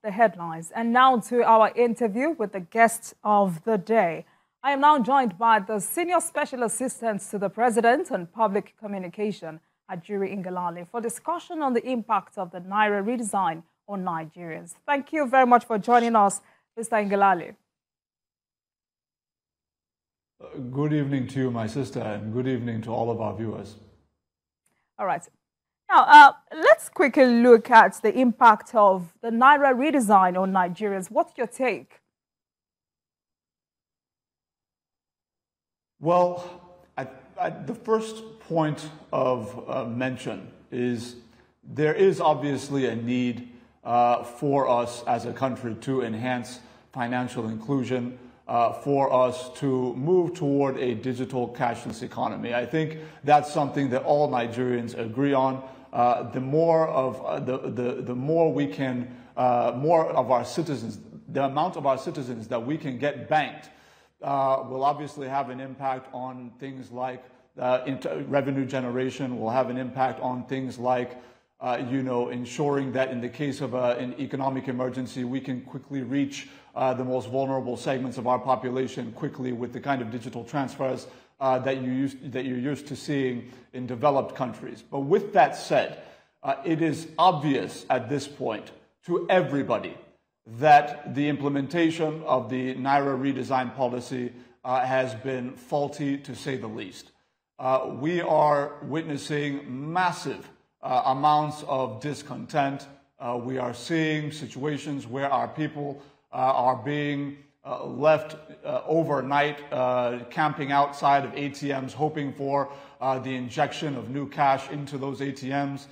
The headlines. And now to our interview with the guest of the day. I am now joined by the Senior Special Assistant to the President on Public Communication, Ajuri Ngelale, for discussion on the impact of the Naira redesign on Nigerians. Thank you very much for joining us, Mr. Ngelale. Good evening to you, my sister, and good evening to all of our viewers. All right. Now, let's quickly look at the impact of the Naira redesign on Nigerians. What's your take? Well, the first point of mention is there is obviously a need for us as a country to enhance financial inclusion, for us to move toward a digital cashless economy. I think that's something that all Nigerians agree on. The more of our citizens, the amount of our citizens that we can get banked will obviously have an impact on things like revenue generation, will have an impact on things like ensuring that in the case of an economic emergency, we can quickly reach the most vulnerable segments of our population quickly with the kind of digital transfers that you're used to seeing in developed countries. But with that said, it is obvious at this point to everybody that the implementation of the Naira redesign policy has been faulty, to say the least. We are witnessing massive amounts of discontent. We are seeing situations where our people are being left overnight, camping outside of ATMs, hoping for the injection of new cash into those ATMs.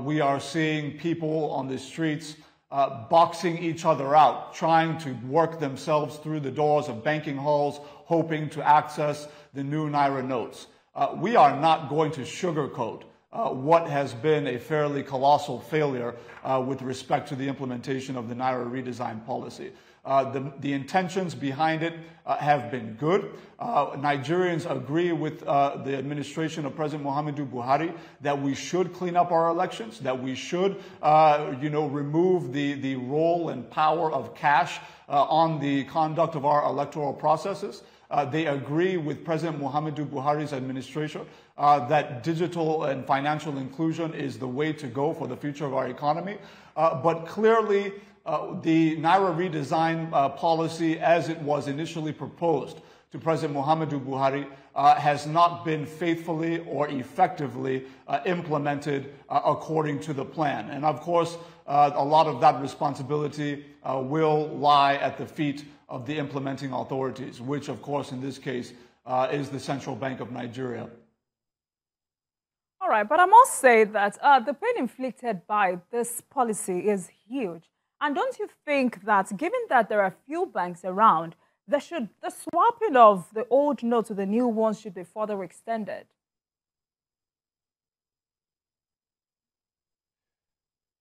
We are seeing people on the streets boxing each other out, trying to work themselves through the doors of banking halls, hoping to access the new Naira notes. We are not going to sugarcoat what has been a fairly colossal failure with respect to the implementation of the Naira redesign policy. The intentions behind it have been good. Nigerians agree with the administration of President Muhammadu Buhari that we should clean up our elections, that we should, remove the role and power of cash on the conduct of our electoral processes. They agree with President Muhammadu Buhari's administration that digital and financial inclusion is the way to go for the future of our economy. But clearly, the Naira redesign policy, as it was initially proposed to President Muhammadu Buhari, has not been faithfully or effectively implemented according to the plan. And of course, a lot of that responsibility will lie at the feet of the implementing authorities, which of course in this case is the Central Bank of Nigeria. All right, but I must say that the pain inflicted by this policy is huge. And don't you think that, given that there are few banks around, the swapping of the old notes to the new ones should be further extended?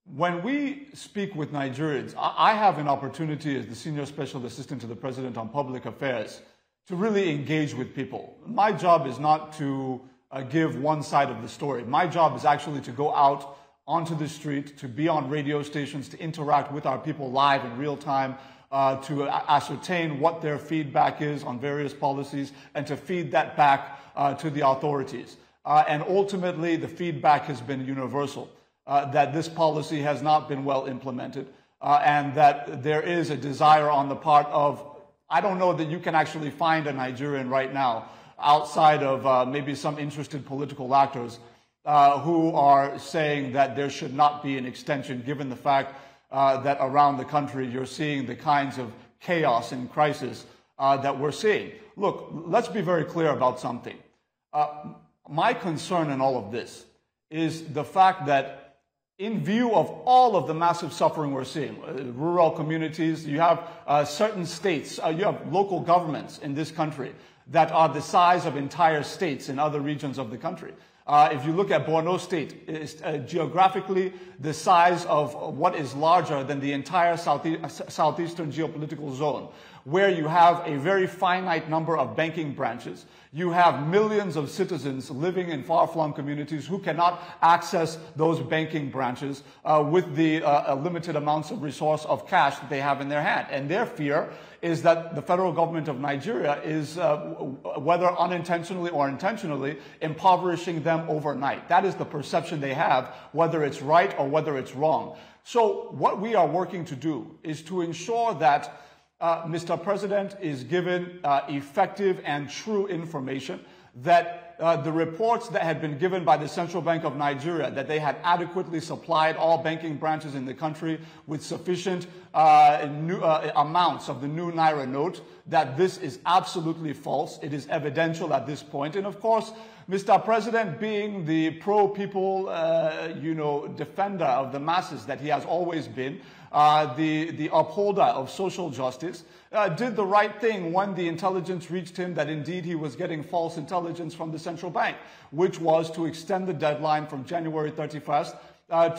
When we speak with Nigerians, I have an opportunity as the Senior Special Assistant to the President on Public Affairs to really engage with people. My job is not to give one side of the story. My job is actually to go out onto the street, to be on radio stations, to interact with our people live in real time, to ascertain what their feedback is on various policies, and to feed that back to the authorities. And ultimately, the feedback has been universal, that this policy has not been well implemented, and that there is a desire on the part of, I don't know that you can actually find a Nigerian right now, outside of maybe some interested political actors, who are saying that there should not be an extension, given the fact that around the country you're seeing the kinds of chaos and crisis that we're seeing. Look, let's be very clear about something. My concern in all of this is the fact that in view of all of the massive suffering we're seeing, rural communities, you have certain states, you have local governments in this country that are the size of entire states in other regions of the country. If you look at Borno State, it's geographically the size of what is larger than the entire southeastern geopolitical zone. where you have a very finite number of banking branches. You have millions of citizens living in far-flung communities who cannot access those banking branches with the limited amounts of resource of cash that they have in their hand. And their fear is that the federal government of Nigeria is, whether unintentionally or intentionally, impoverishing them overnight. That is the perception they have, whether it's right or whether it's wrong. So what we are working to do is to ensure that Mr. President is given effective and true information, that the reports that had been given by the Central Bank of Nigeria, that they had adequately supplied all banking branches in the country with sufficient amounts of the new Naira note, that this is absolutely false. It is evidential at this point. And of course, Mr. President, being the pro-people, defender of the masses that he has always been, the upholder of social justice, did the right thing when the intelligence reached him that indeed he was getting false intelligence from the central bank, which was to extend the deadline from January 31st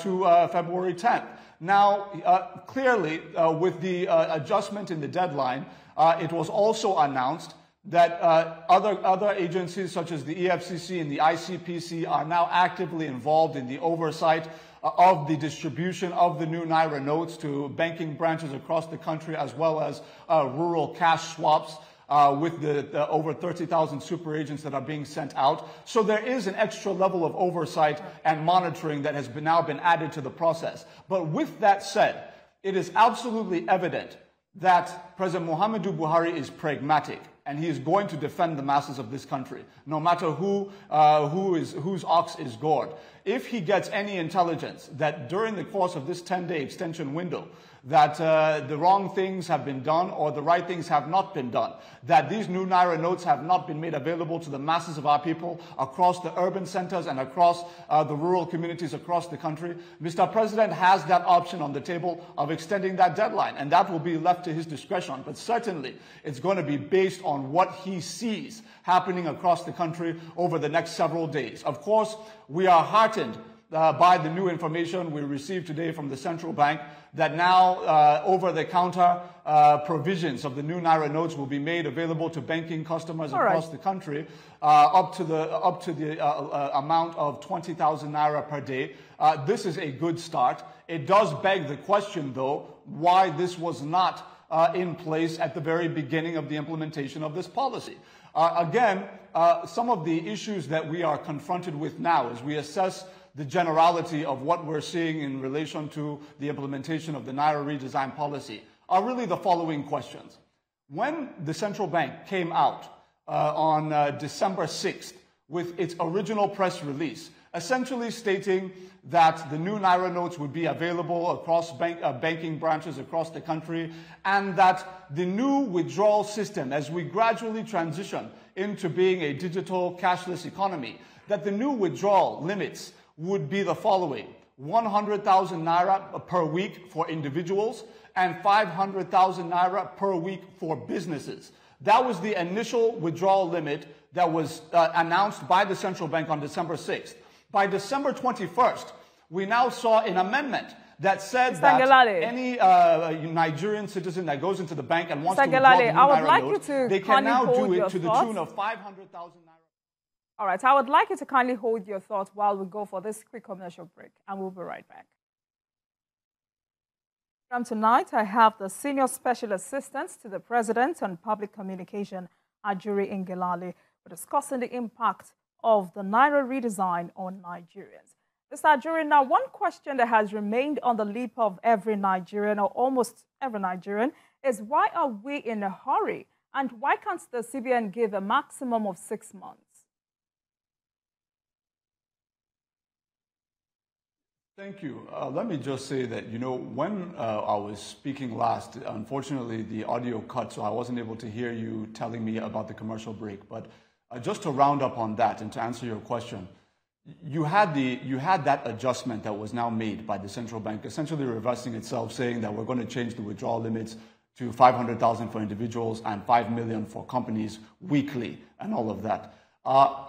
to February 10th. Now, clearly, with the adjustment in the deadline, it was also announced that other agencies such as the EFCC and the ICPC are now actively involved in the oversight of the distribution of the new Naira notes to banking branches across the country, as well as rural cash swaps with the over 30,000 super agents that are being sent out. So there is an extra level of oversight and monitoring that has now been added to the process. But with that said, it is absolutely evident that President Muhammadu Buhari is pragmatic, and he is going to defend the masses of this country, no matter whose ox is gored. If he gets any intelligence that during the course of this 10-day extension window, that the wrong things have been done or the right things have not been done, that these new Naira notes have not been made available to the masses of our people across the urban centers and across the rural communities across the country, Mr. President has that option on the table of extending that deadline, and that will be left to his discretion. But certainly, it's going to be based on what he sees happening across the country over the next several days. Of course, we are heartened by the new information we received today from the central bank that now over-the-counter provisions of the new Naira notes will be made available to banking customers across the country up to the amount of 20,000 Naira per day. This is a good start. It does beg the question, though, why this was not in place at the very beginning of the implementation of this policy. Again, some of the issues that we are confronted with now as we assess the generality of what we're seeing in relation to the implementation of the Naira redesign policy are really the following questions. When the central bank came out on December 6th with its original press release, essentially stating that the new Naira notes would be available across banking branches across the country, and that the new withdrawal system, as we gradually transition into being a digital cashless economy, that the new withdrawal limits would be the following: 100,000 Naira per week for individuals and 500,000 Naira per week for businesses. That was the initial withdrawal limit that was announced by the central bank on December 6th. By December 21st, we now saw an amendment that said that any Nigerian citizen that goes into the bank and wants to withdraw the new Naira note, they can now do it to the tune of 500,000 Naira. All right, I would like you to kindly hold your thoughts while we go for this quick commercial break, and we'll be right back. Tonight, I have the Senior Special Assistant to the President on Public Communication, Ajuri Ngelale. We're discussing the impact of the Naira redesign on Nigerians. Mr. Ajuri, now one question that has remained on the lip of every Nigerian, or almost every Nigerian, is why are we in a hurry? And why can't the CBN give a maximum of 6 months? Thank you. Let me just say that, when I was speaking last, unfortunately, the audio cut, so I wasn't able to hear you telling me about the commercial break. But just to round up on that and to answer your question, you had that adjustment that was now made by the central bank, essentially reversing itself, saying that we're going to change the withdrawal limits to 500,000 for individuals and 5 million for companies weekly and all of that.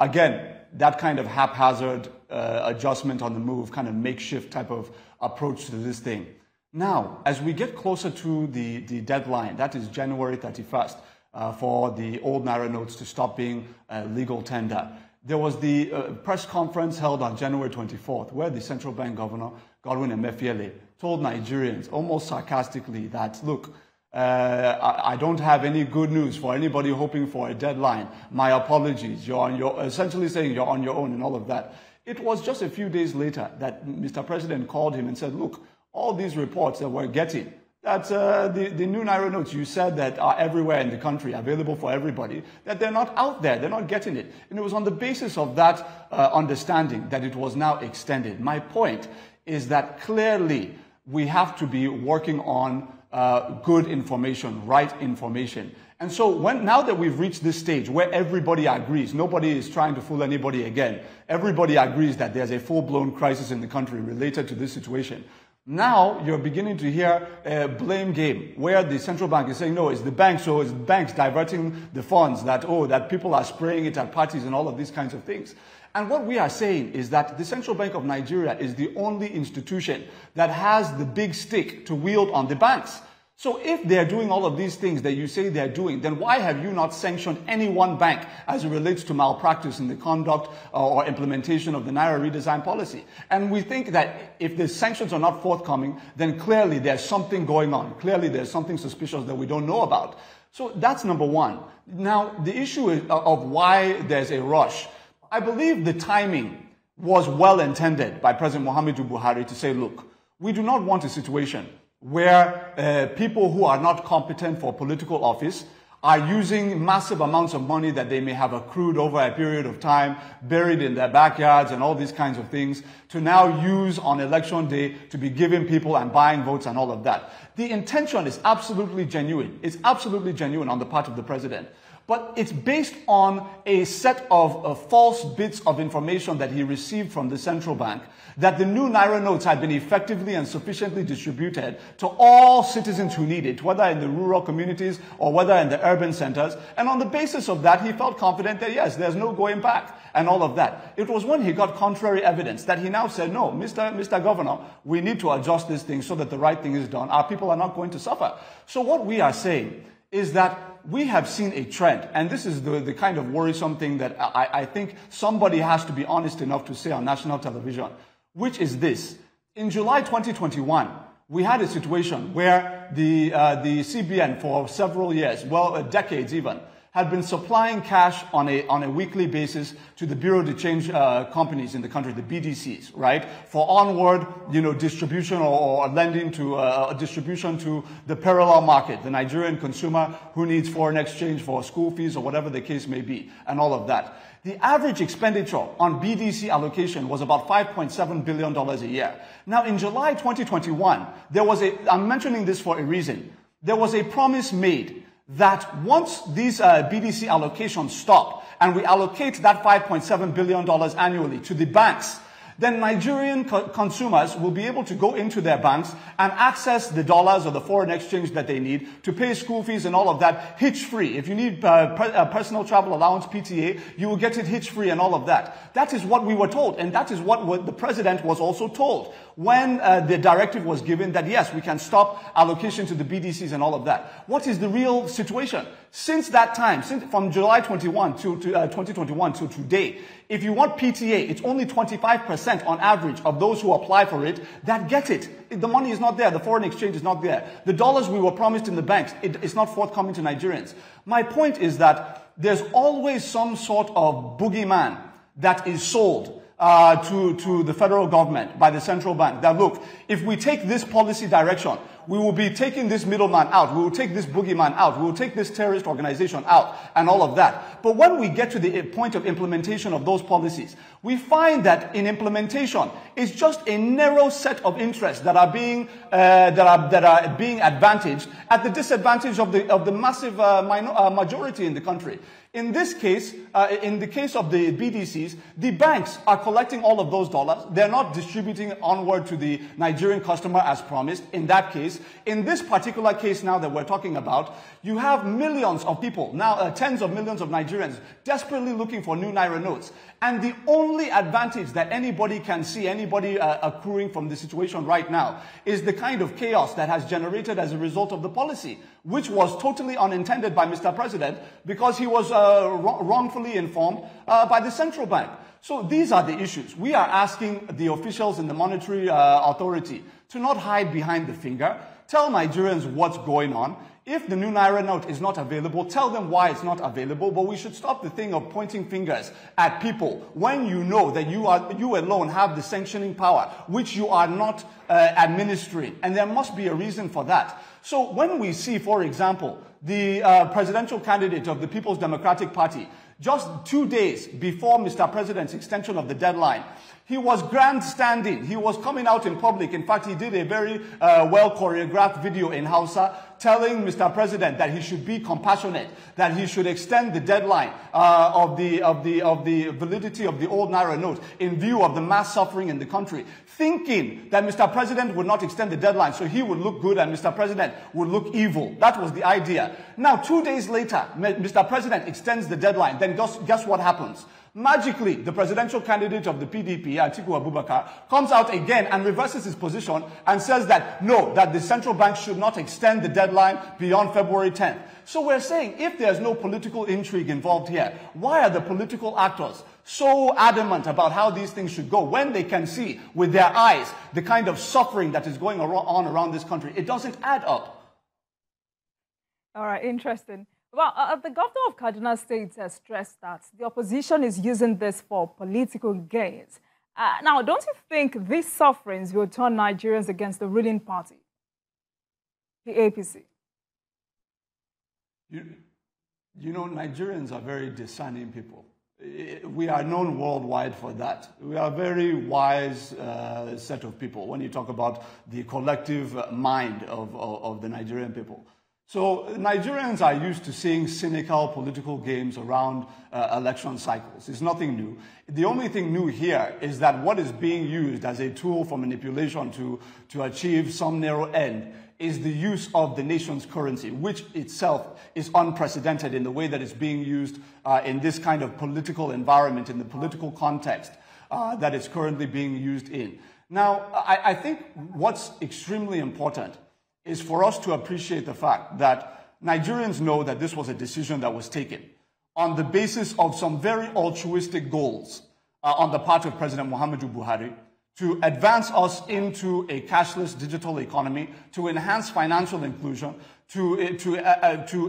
Again, that kind of haphazard adjustment on the move, kind of makeshift type of approach to this thing, Now, as we get closer to the deadline, that is January 31st, for the old Naira notes to stop being legal tender, there was the press conference held on January 24th, where the central bank governor, Godwin Emefiele, told Nigerians almost sarcastically that, look, I don't have any good news for anybody hoping for a deadline. My apologies. Essentially saying you're on your own and all of that. It was just a few days later that Mr. President called him and said, look, all these reports that we're getting, that the new Naira notes you said that are everywhere in the country, available for everybody, that they're not out there, they're not getting it. And it was on the basis of that understanding that it was now extended. My point is that clearly we have to be working on good information, right information. And so now that we've reached this stage where everybody agrees, nobody is trying to fool anybody again, everybody agrees that there's a full-blown crisis in the country related to this situation. Now you're beginning to hear a blame game where the central bank is saying, no, it's the banks, so it's banks diverting the funds, that people are spraying it at parties and all of these kinds of things. And what we are saying is that the Central Bank of Nigeria is the only institution that has the big stick to wield on the banks. So if they're doing all of these things that you say they're doing, then why have you not sanctioned any one bank as it relates to malpractice in the conduct or implementation of the Naira redesign policy? And we think that if the sanctions are not forthcoming, then clearly there's something going on. Clearly there's something suspicious that we don't know about. So that's number one. Now, the issue of why there's a rush, I believe the timing was well intended by President Muhammadu Buhari to say, look, we do not want a situation where people who are not competent for political office are using massive amounts of money that they may have accrued over a period of time, buried in their backyards and all these kinds of things, to now use on election day to be giving people and buying votes and all of that. The intention is absolutely genuine. It's absolutely genuine on the part of the president. But it's based on a set of false bits of information that he received from the central bank, that the new Naira notes had been effectively and sufficiently distributed to all citizens who need it, whether in the rural communities or whether in the urban centers. And on the basis of that, he felt confident that, yes, there's no going back and all of that. It was when he got contrary evidence that he now said, no, Mr. Governor, we need to adjust this thing so that the right thing is done. Our people are not going to suffer. So what we are saying is that we have seen a trend, and this is the kind of worrisome thing that I think somebody has to be honest enough to say on national television, which is this. In July 2021, we had a situation where the CBN for several years, well, decades even, had been supplying cash on a weekly basis to the Bureau de Change companies in the country, the BDCs, right? For onward, distribution or lending to distribution to the parallel market, the Nigerian consumer who needs foreign exchange for school fees or whatever the case may be, and all of that. The average expenditure on BDC allocation was about $5.7 billion a year. Now, in July 2021, there was I'm mentioning this for a reason. There was a promise made that once these BDC allocations stop and we allocate that $5.7 billion annually to the banks, then Nigerian consumers will be able to go into their banks and access the dollars or the foreign exchange that they need to pay school fees and all of that hitch-free. If you need personal travel allowance, PTA, you will get it hitch-free and all of that. That is what we were told, and that is what the president was also told when the directive was given that, yes, we can stop allocation to the BDCs and all of that. What is the real situation? Since that time, from July 2021 to today, if you want PTA, it's only 25% on average of those who apply for it that get it. The money is not there. The foreign exchange is not there. The dollars we were promised in the banks, it's not forthcoming to Nigerians. My point is that there's always some sort of boogeyman that is sold to the federal government by the central bank that, look, if we take this policy direction, we will be taking this middleman out, we will take this boogeyman out, we will take this terrorist organization out, and all of that. But when we get to the point of implementation of those policies, we find that in implementation, it's just a narrow set of interests that are being advantaged at the disadvantage of the massive majority in the country. In this case, in the case of the BDCs, the banks are collecting all of those dollars. They're not distributing onward to the Nigerian customer as promised. In that case, in this particular case now that we're talking about, you have millions of people, now tens of millions of Nigerians, desperately looking for new Naira notes. And the only advantage that anybody can see, anybody accruing from the situation right now, is the kind of chaos that has generated as a result of the policy, which was totally unintended by Mr. President because he was wrongfully informed by the central bank. So these are the issues. We are asking the officials in the monetary authority to not hide behind the finger. Tell Nigerians what's going on. If the new Naira note is not available, tell them why it's not available. But we should stop the thing of pointing fingers at people when you know that you alone have the sanctioning power, which you are not administering. And there must be a reason for that. So when we see, for example, the presidential candidate of the People's Democratic Party, just 2 days before Mr. President's extension of the deadline, he was grandstanding. He was coming out in public. In fact, he did a very well choreographed video in Hausa telling Mr. President that he should be compassionate, that he should extend the deadline of the validity of the old Naira note in view of the mass suffering in the country, thinking that Mr. President would not extend the deadline so he would look good and Mr. President would look evil. That was the idea. Now, 2 days later, Mr. President extends the deadline. Then guess what happens? Magically, the presidential candidate of the PDP, Atiku Abubakar, comes out again and reverses his position and says that no, that the central bank should not extend the deadline beyond February 10th. So we're saying if there's no political intrigue involved here, why are the political actors so adamant about how these things should go when they can see with their eyes the kind of suffering that is going on around this country? It doesn't add up. All right, interesting. Well, the governor of Kaduna State has stressed that the opposition is using this for political gains. Now, don't you think these sufferings will turn Nigerians against the ruling party, the APC? You know, Nigerians are very discerning people. We are known worldwide for that. We are a very wise set of people when you talk about the collective mind of the Nigerian people. So Nigerians are used to seeing cynical political games around election cycles. It's nothing new. The only thing new here is that what is being used as a tool for manipulation to achieve some narrow end is the use of the nation's currency, which itself is unprecedented in the way that it's being used in this kind of political environment, in the political context that it's currently being used in. Now, I think what's extremely important is for us to appreciate the fact that Nigerians know that this was a decision that was taken on the basis of some very altruistic goals on the part of President Muhammadu Buhari to advance us into a cashless digital economy, to enhance financial inclusion, to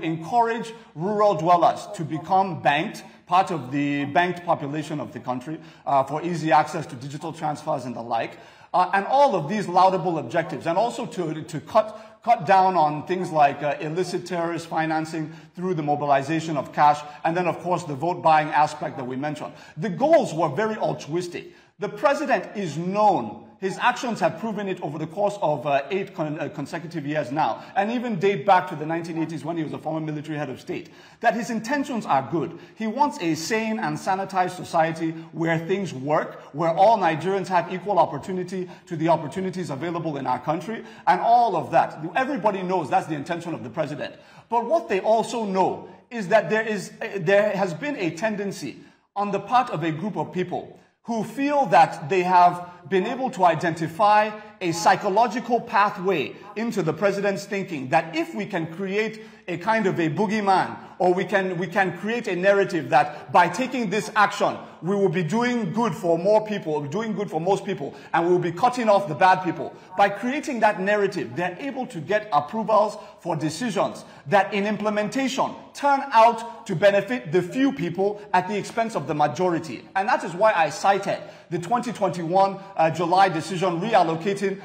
encourage rural dwellers to become banked, part of the banked population of the country, for easy access to digital transfers and the like. And all of these laudable objectives, and also to cut down on things like illicit terrorist financing through the mobilization of cash, and then, of course, the vote-buying aspect that we mentioned. The goals were very altruistic. The president is known. His actions have proven it over the course of 8 consecutive years now, and even date back to the 1980s when he was a former military head of state, that his intentions are good. He wants a sane and sanitized society where things work, where all Nigerians have equal opportunity to the opportunities available in our country, and all of that. Everybody knows that's the intention of the president. But what they also know is that there has been a tendency on the part of a group of people who feel that they have been able to identify a psychological pathway into the president's thinking, that if we can create a kind of a boogeyman, or we can create a narrative that by taking this action, we will be doing good for more people, doing good for most people, and we will be cutting off the bad people. By creating that narrative, they're able to get approvals for decisions that in implementation turn out to benefit the few people at the expense of the majority. And that is why I cited the 2021 July decision reallocating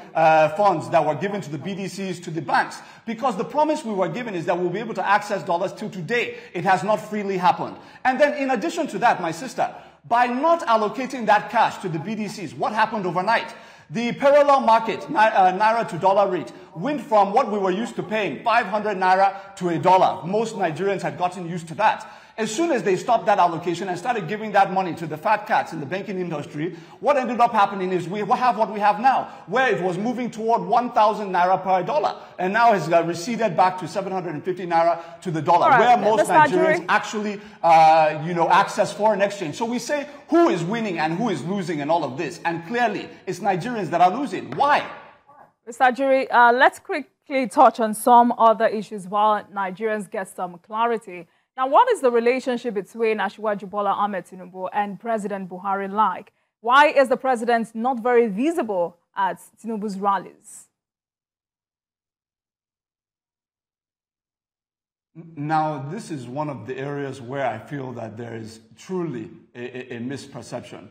funds that were given to the BDCs to the banks. Because the promise we were given is that we'll be able to access dollars till today. It has not freely happened. And then in addition to that, my sister, by not allocating that cash to the BDCs, what happened overnight? The parallel market, Naira to dollar rate, went from what we were used to paying, 500 Naira to $1. Most Nigerians had gotten used to that. As soon as they stopped that allocation and started giving that money to the fat cats in the banking industry, what ended up happening is we have what we have now, where it was moving toward 1,000 Naira per dollar, and now has receded back to 750 Naira to the dollar, where most Nigerians actually, access foreign exchange. So we say who is winning and who is losing in all of this, and clearly it's Nigerians that are losing. Why? Mr. Ajuri, let's quickly touch on some other issues while Nigerians get some clarity. Now, what is the relationship between Asiwaju Bola Ahmed Tinubu and President Buhari like? Why is the president not very visible at Tinubu's rallies? Now, this is one of the areas where I feel that there is truly a misperception.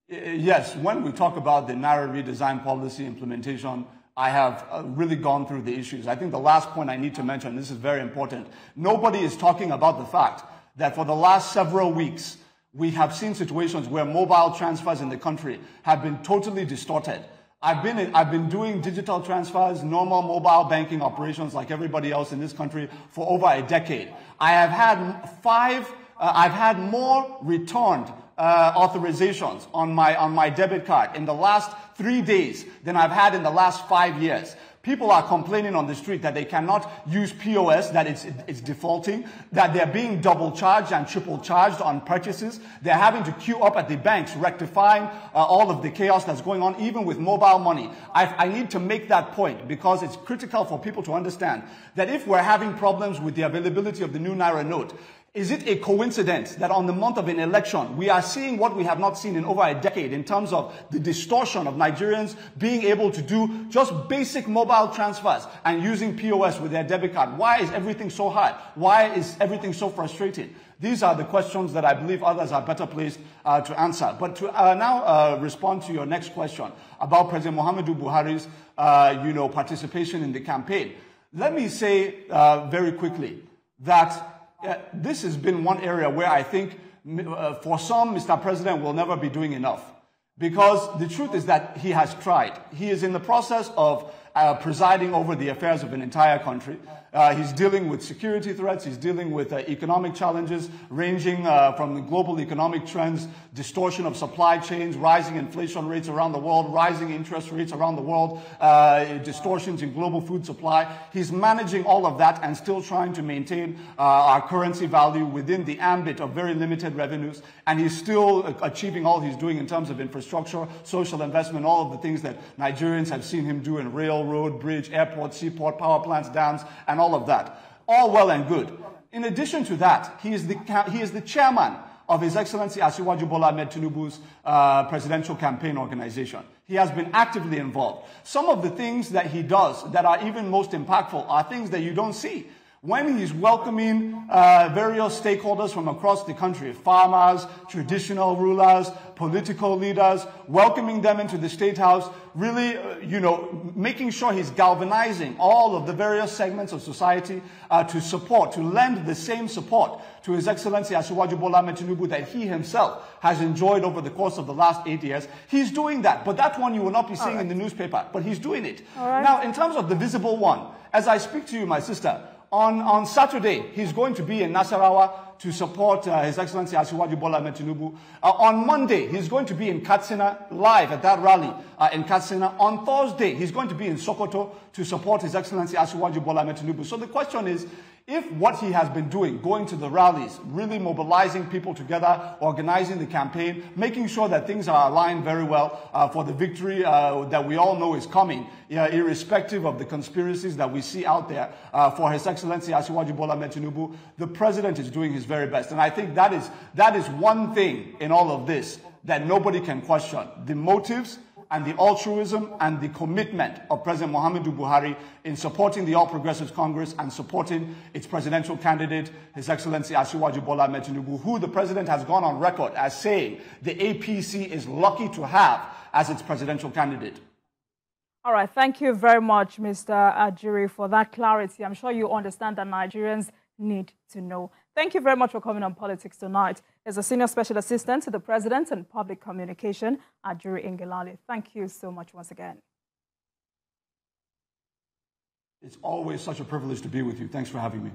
Yes, when we talk about the Naira redesign policy implementation, I have really gone through the issues. I think the last point I need to mention, this is very important. Nobody is talking about the fact that for the last several weeks, we have seen situations where mobile transfers in the country have been totally distorted. I've been doing digital transfers, normal mobile banking operations like everybody else in this country for over a decade. I have had I've had more returned authorizations on my debit card in the last 3 days than I've had in the last 5 years. People are complaining on the street that they cannot use POS, that it's defaulting, that they're being double charged and triple charged on purchases. They're having to queue up at the banks, rectifying all of the chaos that's going on, even with mobile money. I need to make that point because it's critical for people to understand that if we're having problems with the availability of the new Naira note, is it a coincidence that on the month of an election, we are seeing what we have not seen in over a decade in terms of the distortion of Nigerians being able to do just basic mobile transfers and using POS with their debit card? Why is everything so hard? Why is everything so frustrating? These are the questions that I believe others are better placed to answer. But to now respond to your next question about President Muhammadu Buhari's participation in the campaign, let me say very quickly that this has been one area where I think for some, Mr. President will never be doing enough. Because the truth is that he has tried. He is in the process of presiding over the affairs of an entire country. He's dealing with security threats. He's dealing with economic challenges ranging from the global economic trends, distortion of supply chains, rising inflation rates around the world, rising interest rates around the world, distortions in global food supply. He's managing all of that and still trying to maintain our currency value within the ambit of very limited revenues. And he's still achieving all he's doing in terms of infrastructure, social investment, all of the things that Nigerians have seen him do in railroad, bridge, airport, seaport, power plants, dams, and all of that. All well and good. In addition to that, he is the chairman of His Excellency Asiwaju Bola Ahmed Tinubu's presidential campaign organization. He has been actively involved. Some of the things that he does that are even most impactful are things that you don't see. When he's welcoming various stakeholders from across the country, farmers, traditional rulers, political leaders, welcoming them into the State House, really, making sure he's galvanizing all of the various segments of society to lend the same support to His Excellency Asiwaju Bola Ahmed Tinubu that he himself has enjoyed over the course of the last 8 years. He's doing that, but that one you will not be seeing in the newspaper, but he's doing it. Now, in terms of the visible one, as I speak to you, my sister, on Saturday, he's going to be in Nasarawa to support His Excellency Asiwaju Bola Ahmed Tinubu. On Monday, he's going to be in Katsina, live at that rally in Katsina. On Thursday, he's going to be in Sokoto to support His Excellency Asiwaju Bola Ahmed Tinubu. So the question is, if what he has been doing, going to the rallies, really mobilizing people together, organizing the campaign, making sure that things are aligned very well for the victory that we all know is coming, irrespective of the conspiracies that we see out there for His Excellency Asiwaju Bola Ahmed Tinubu, the president is doing his very best. And I think that is one thing in all of this that nobody can question. The motives and the altruism and the commitment of President Muhammadu Buhari in supporting the All Progressives Congress and supporting its presidential candidate, His Excellency Asiwaju Bola Ahmed Tinubu, who the president has gone on record as saying the APC is lucky to have as its presidential candidate. All right, thank you very much, Mr. Ajuri, for that clarity. I'm sure you understand that Nigerians need to know. Thank you very much for coming on Politics Tonight. As a Senior Special Assistant to the President and Public Communication, Ajuri Ngelale. Thank you so much once again. It's always such a privilege to be with you. Thanks for having me.